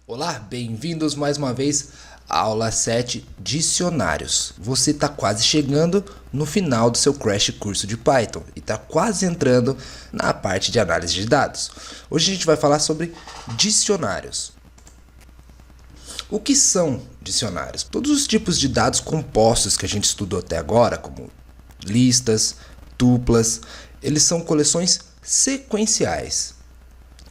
Olá, bem-vindos mais uma vez à aula 7 Dicionários. Você está quase chegando no final do seu Crash Curso de Python e está quase entrando na parte de análise de dados. Hoje a gente vai falar sobre dicionários. O que são dicionários? Todos os tipos de dados compostos que a gente estudou até agora, como listas, tuplas, eles são coleções sequenciais.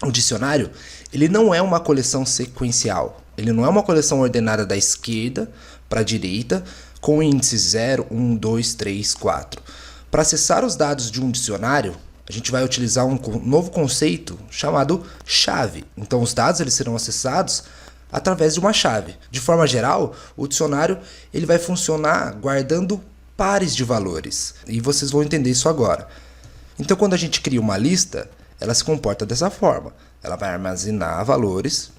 O dicionário, ele não é uma coleção sequencial. Ele não é uma coleção ordenada da esquerda para a direita com índices 0, 1, 2, 3, 4. Para acessar os dados de um dicionário, a gente vai utilizar um novo conceito chamado chave. Então, os dados eles serão acessados através de uma chave. De forma geral, o dicionário ele vai funcionar guardando pares de valores. E vocês vão entender isso agora. Então, quando a gente cria uma lista, ela se comporta dessa forma. Ela vai armazenar valores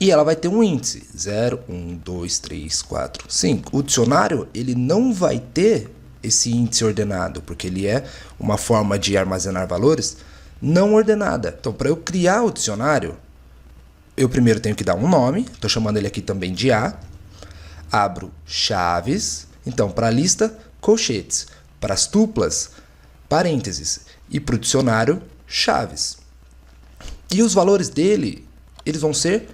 e ela vai ter um índice. 0, 1, 2, 3, 4, 5. O dicionário ele não vai ter esse índice ordenado, porque ele é uma forma de armazenar valores não ordenada. Então, para eu criar o dicionário, eu primeiro tenho que dar um nome. Estou chamando ele aqui também de A. Abro chaves. Então, para a lista, colchetes. Para as tuplas, parênteses. E para o dicionário, chaves. E os valores dele, eles vão ser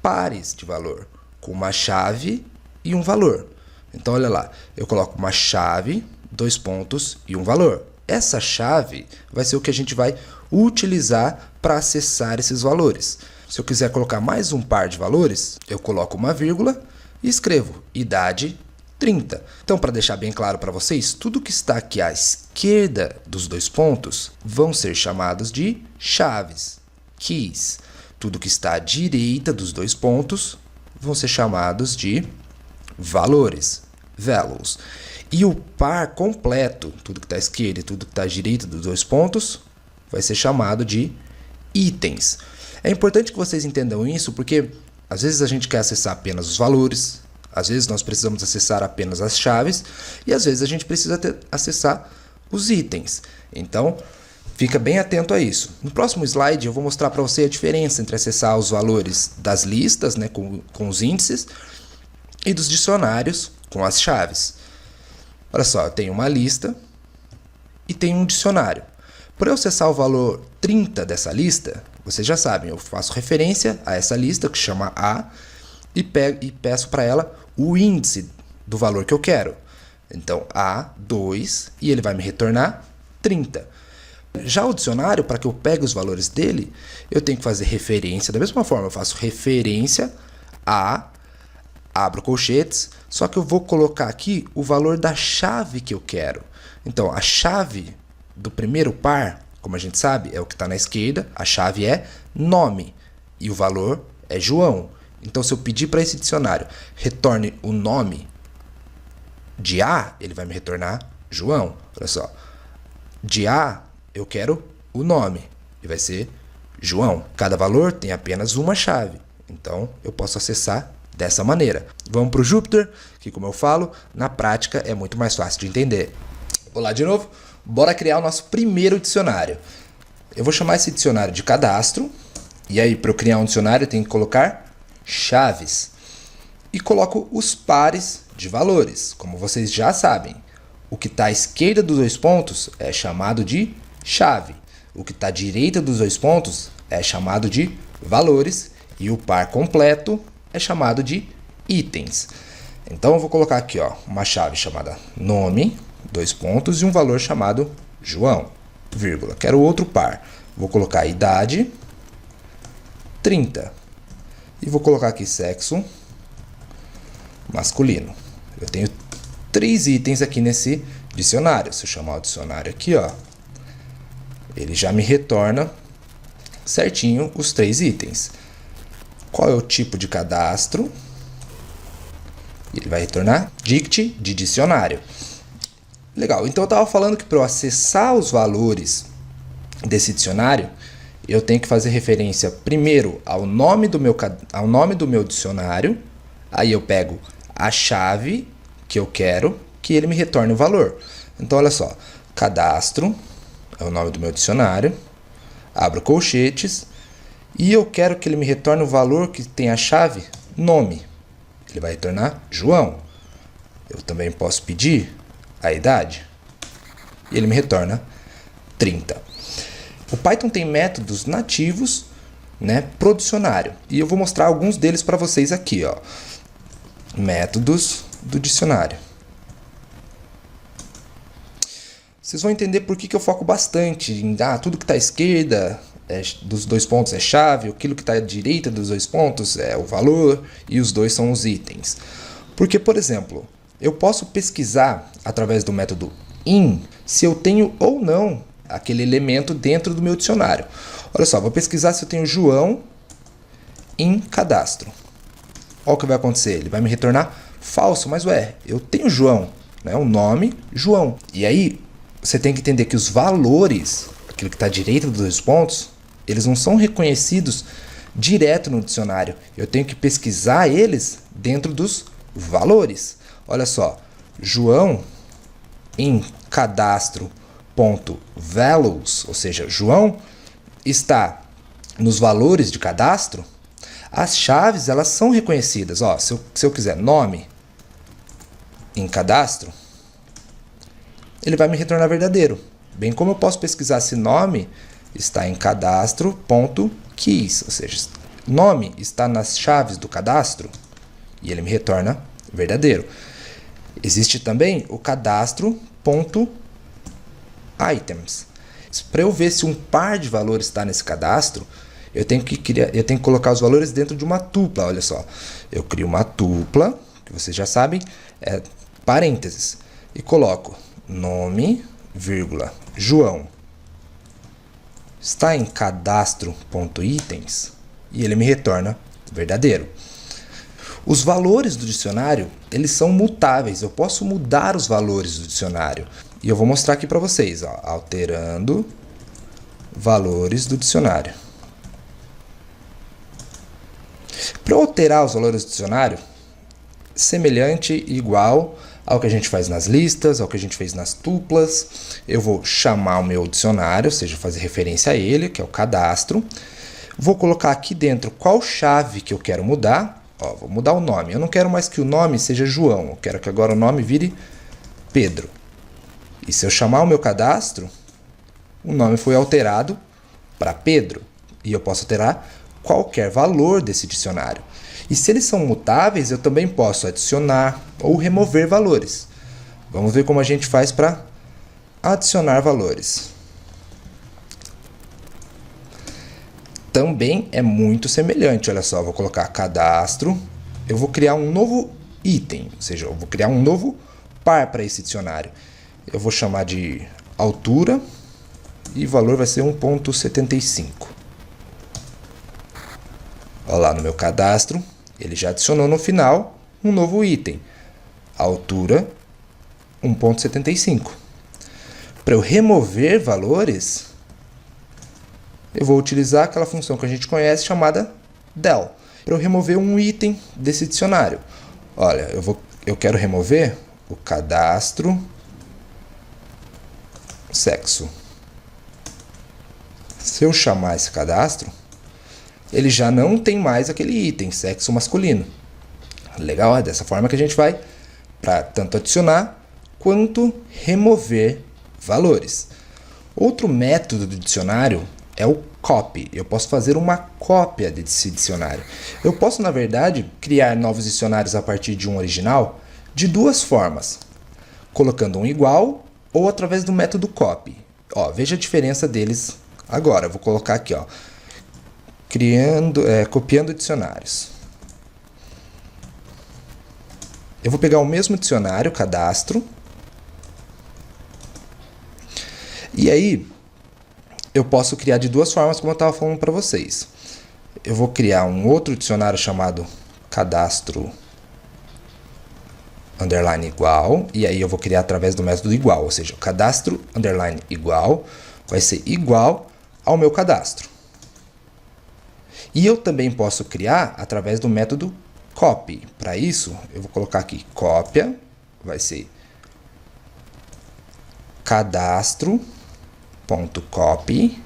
pares de valor, com uma chave e um valor. Então, olha lá, eu coloco uma chave, 2 pontos e um valor. Essa chave vai ser o que a gente vai utilizar para acessar esses valores. Se eu quiser colocar mais um par de valores, eu coloco uma vírgula e escrevo idade 30. Então, para deixar bem claro para vocês, tudo que está aqui à esquerda dos 2 pontos vão ser chamados de chaves, keys. Tudo que está à direita dos 2 pontos vão ser chamados de valores, values. E o par completo, tudo que está à esquerda e tudo que está à direita dos 2 pontos, vai ser chamado de itens. É importante que vocês entendam isso porque às vezes a gente quer acessar apenas os valores, às vezes nós precisamos acessar apenas as chaves e às vezes a gente precisa acessar os itens. Então, fica bem atento a isso. No próximo slide eu vou mostrar para você a diferença entre acessar os valores das listas, né, com os índices, e dos dicionários com as chaves. Olha só, eu tenho uma lista e tenho um dicionário. Para eu acessar o valor 30 dessa lista, vocês já sabem, eu faço referência a essa lista que chama A e peço para ela o índice do valor que eu quero. Então, A2 e ele vai me retornar 30. Já o dicionário, para que eu pegue os valores dele, eu tenho que fazer referência. Da mesma forma, eu faço referência a, abro colchetes, só que eu vou colocar aqui o valor da chave que eu quero. Então, a chave do primeiro par, como a gente sabe, é o que está na esquerda. A chave é nome e o valor é João. Então, se eu pedir para esse dicionário retorne o nome de A, ele vai me retornar João. Olha só. De A, eu quero o nome. E vai ser João. Cada valor tem apenas uma chave. Então, eu posso acessar dessa maneira. Vamos para o Jupyter, que, como eu falo, na prática é muito mais fácil de entender. Olá de novo. Bora criar o nosso primeiro dicionário. Eu vou chamar esse dicionário de cadastro. E aí, para eu criar um dicionário, eu tenho que colocar chaves. E coloco os pares de valores. Como vocês já sabem, o que está à esquerda dos 2 pontos é chamado de chave. O que está à direita dos 2 pontos é chamado de valores. E o par completo é chamado de itens. Então, eu vou colocar aqui uma chave chamada nome, 2 pontos, e um valor chamado João, vírgula. Quero outro par. Vou colocar idade 30. E vou colocar aqui sexo masculino. Eu tenho 3 itens aqui nesse dicionário. Se eu chamar o dicionário aqui, ele já me retorna certinho os 3 itens. Qual é o tipo de cadastro? Ele vai retornar dict de dicionário. Legal, então eu estava falando que para eu acessar os valores desse dicionário, eu tenho que fazer referência primeiro ao nome do meu dicionário. Aí eu pego a chave que eu quero que ele me retorne o valor. Então, olha só, cadastro é o nome do meu dicionário. Abro colchetes E eu quero que ele me retorne o valor que tem a chave nome. Ele vai retornar João. Eu também posso pedir a idade. E ele me retorna 30. O Python tem métodos nativos, né, pro dicionário. E eu vou mostrar alguns deles para vocês aqui, ó. Métodos do dicionário. Vocês vão entender por que eu foco bastante em tudo que está à esquerda dos dois pontos é chave, aquilo que está à direita dos dois pontos é o valor e os dois são os itens. Porque, por exemplo, eu posso pesquisar através do método in se eu tenho ou não aquele elemento dentro do meu dicionário. Olha só, vou pesquisar se eu tenho João em cadastro. Olha o que vai acontecer, ele vai me retornar falso, mas eu tenho João, né? O nome João. E aí você tem que entender que os valores, aquilo que está à direita dos dois pontos, eles não são reconhecidos direto no dicionário. Eu tenho que pesquisar eles dentro dos valores. Olha só, João em cadastro.values, ou seja, João está nos valores de cadastro. As chaves, elas são reconhecidas. Ó, se eu quiser nome em cadastro, ele vai me retornar verdadeiro. Bem como eu posso pesquisar se nome está em cadastro.keys, ou seja, nome está nas chaves do cadastro e ele me retorna verdadeiro. Existe também o cadastro.items. Para eu ver se um par de valores está nesse cadastro, eu tenho que colocar os valores dentro de uma tupla. Olha só, eu crio uma tupla, que vocês já sabem, é parênteses, e coloco nome, vírgula, João está em cadastro.itens e ele me retorna verdadeiro. Os valores do dicionário, eles são mutáveis. Eu posso mudar os valores do dicionário. E eu vou mostrar aqui para vocês, ó, alterando valores do dicionário. Para alterar os valores do dicionário, semelhante e igual ao que a gente faz nas listas, ao que a gente fez nas tuplas, eu vou chamar o meu dicionário, ou seja, fazer referência a ele, que é o cadastro. Vou colocar aqui dentro qual chave que eu quero mudar. Ó, vou mudar o nome. Eu não quero mais que o nome seja João, eu quero que agora o nome vire Pedro. E se eu chamar o meu cadastro, o nome foi alterado para Pedro. E eu posso alterar qualquer valor desse dicionário. E se eles são mutáveis, eu também posso adicionar ou remover valores. Vamos ver como a gente faz para adicionar valores. Também é muito semelhante. Olha só, vou colocar cadastro. Eu vou criar um novo item, ou seja, eu vou criar um novo par para esse dicionário. Eu vou chamar de altura e o valor vai ser 1.75. Olha lá no meu cadastro, ele já adicionou no final um novo item, altura 1.75. Para eu remover valores, eu vou utilizar aquela função que a gente conhece chamada del. Para eu remover um item desse dicionário. Olha, eu quero remover o cadastro sexo. Se eu chamar esse cadastro, ele já não tem mais aquele item, sexo masculino. Legal? É dessa forma que a gente vai para tanto adicionar quanto remover valores. Outro método do dicionário é o copy. Eu posso fazer uma cópia desse dicionário. Eu posso, na verdade, criar novos dicionários a partir de um original de duas formas. Colocando um igual ou através do método copy. Ó, veja a diferença deles agora. Eu vou colocar aqui, ó, copiando dicionários. Eu vou pegar o mesmo dicionário, cadastro, e aí eu posso criar de duas formas, como eu estava falando para vocês. Eu vou criar um outro dicionário chamado cadastro underline igual, e aí eu vou criar através do método igual, ou seja, o cadastro underline igual vai ser igual ao meu cadastro. E eu também posso criar através do método copy. Para isso, eu vou colocar aqui cópia, vai ser cadastro.copy,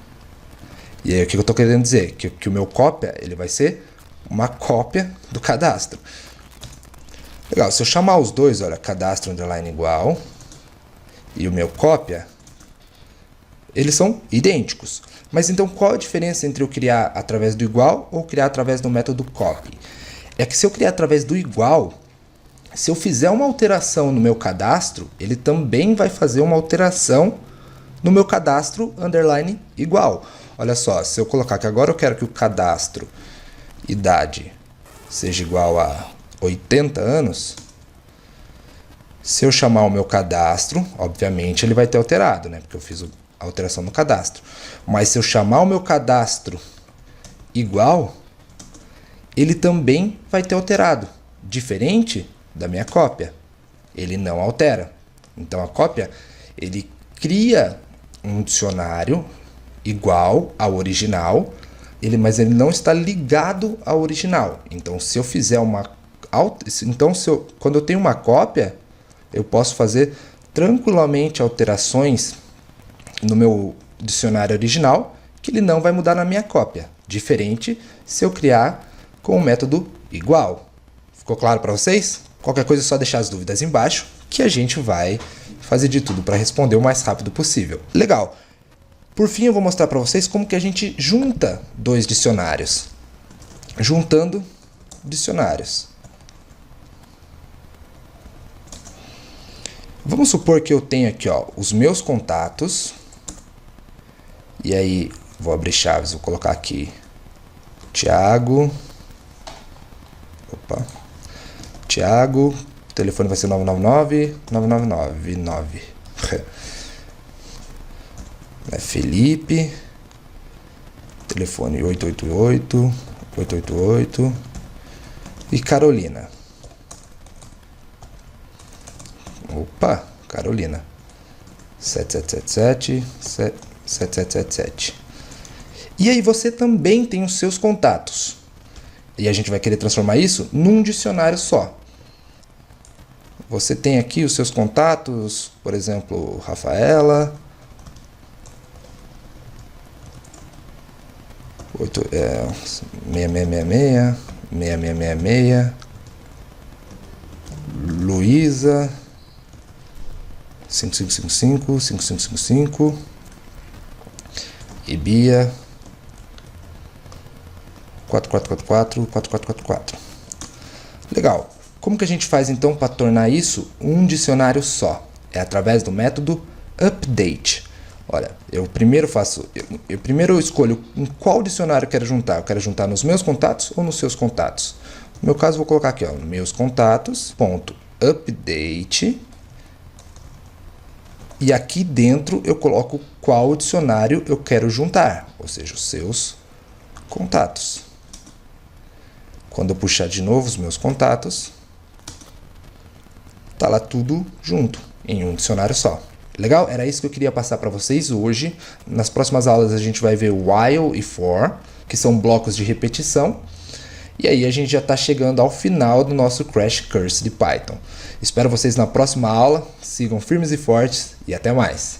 E aí o que eu estou querendo dizer? Que o meu cópia ele vai ser uma cópia do cadastro. Legal, se eu chamar os dois, olha, cadastro underline igual e o meu cópia, eles são idênticos. Mas então qual a diferença entre eu criar através do igual ou criar através do método copy? É que se eu criar através do igual, se eu fizer uma alteração no meu cadastro, ele também vai fazer uma alteração no meu cadastro underline igual. Olha só, se eu colocar que agora eu quero que o cadastro idade seja igual a 80 anos, se eu chamar o meu cadastro, obviamente ele vai ter alterado, né? Porque eu fiz a alteração no cadastro. Mas se eu chamar o meu cadastro igual, ele também vai ter alterado, diferente da minha cópia. Ele não altera. Então a cópia, ele cria um dicionário igual ao original, mas ele não está ligado ao original. Então se eu fizer quando eu tenho uma cópia, eu posso fazer tranquilamente alterações no meu dicionário original, que ele não vai mudar na minha cópia. Diferente se eu criar com o método igual. Ficou claro para vocês? Qualquer coisa é só deixar as dúvidas embaixo, que a gente vai fazer de tudo para responder o mais rápido possível. Legal! Por fim, eu vou mostrar para vocês como que a gente junta dois dicionários. Juntando dicionários. Vamos supor que eu tenho aqui, ó, os meus contatos. E aí, vou abrir chaves, vou colocar aqui Thiago. Opa. Thiago, o telefone vai ser 999. Felipe, telefone 888. E Carolina. Opa, Carolina. 7777. E aí você também tem os seus contatos. E a gente vai querer transformar isso num dicionário só. Você tem aqui os seus contatos, por exemplo, Rafaela. 6666. Luísa. 5555. E Bia. 4444. Legal. Como que a gente faz então para tornar isso um dicionário só? É através do método update. Olha, eu primeiro escolho em qual dicionário eu quero juntar. Eu quero juntar nos meus contatos ou nos seus contatos. No meu caso, eu vou colocar aqui, ó, meus contatos, ponto, update. E aqui dentro eu coloco qual dicionário eu quero juntar, ou seja, os seus contatos. Quando eu puxar de novo os meus contatos, tá lá tudo junto, em um dicionário só. Legal? Era isso que eu queria passar para vocês hoje. Nas próximas aulas a gente vai ver while e for, que são blocos de repetição. E aí a gente já está chegando ao final do nosso Crash Course de Python. Espero vocês na próxima aula. Sigam firmes e fortes e até mais!